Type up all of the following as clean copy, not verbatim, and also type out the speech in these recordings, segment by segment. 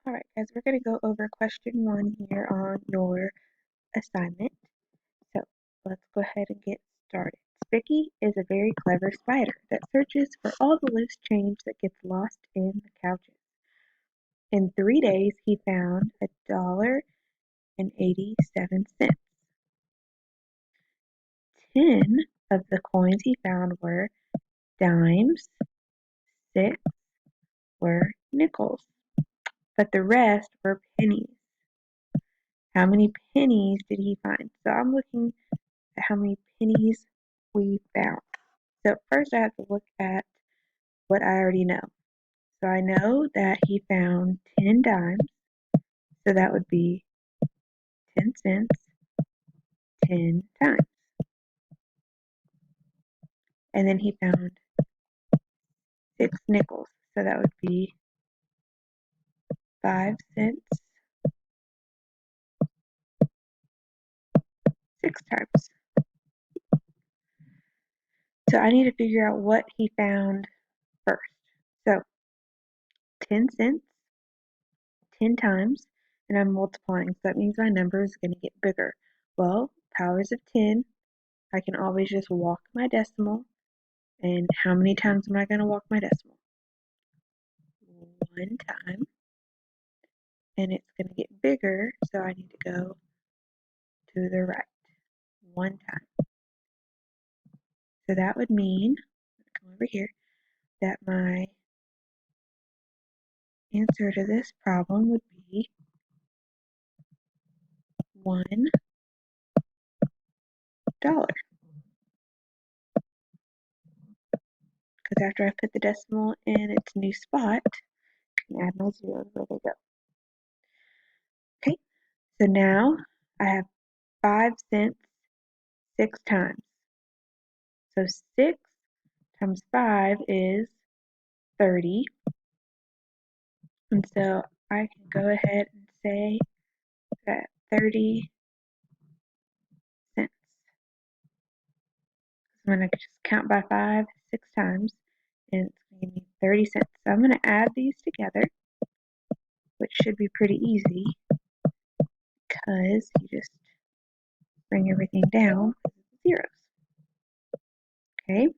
Alright guys, we're going to go over question 1 here on your assignment. So let's go ahead and get started. Spicky is a very clever spider that searches for all the loose change that gets lost in the couches. In 3 days he found $1.87. 10 of the coins he found were dimes, 6 were nickels, but the rest were pennies. How many pennies did he find? So I'm looking at how many pennies we found. So first I have to look at what I already know. So I know that he found 10 dimes, so that would be 10 cents 10 times. And then he found 6 nickels, so that would be 5 cents 6 times. So I need to figure out what he found first. So 10 cents 10 times, and I'm multiplying, so that means my number is going to get bigger. Well, powers of 10, I can always just walk my decimal, and how many times am I going to walk my decimal? 1 time, and it's going to get bigger, so I need to go to the right 1 time. So that would mean, come over here, that my answer to this problem would be $1. Because after I put the decimal in its new spot, I can add my zeros where they go. Okay, so now I have 5 cents 6 times. So 6 times 5 is 30. And so I can go ahead and say that 30 cents. So I'm going to just count by 5 6 times, and it's going to give me 30 cents. So I'm going to add these together, which should be pretty easy because you just bring everything down with zeros. Okay,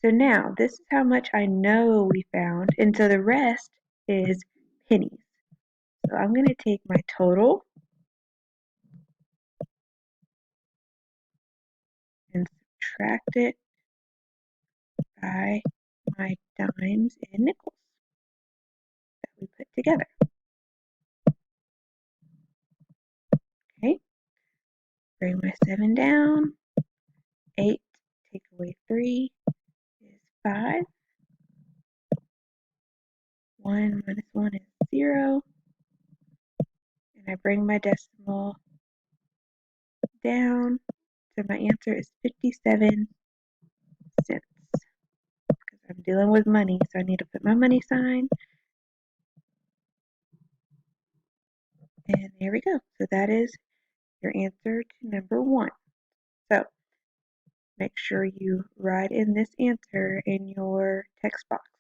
so now this is how much I know we found, and so the rest is pennies. So I'm going to take my total and subtract it by my dimes and nickels that we put together. Okay, bring my 7 down. 8 take away 3 is 5. 1 minus 1 is 0. And I bring my decimal down. So my answer is 57 cents. Because I'm dealing with money, so I need to put my money sign. And there we go. So that is your answer to number 1. So make sure you write in this answer in your text box.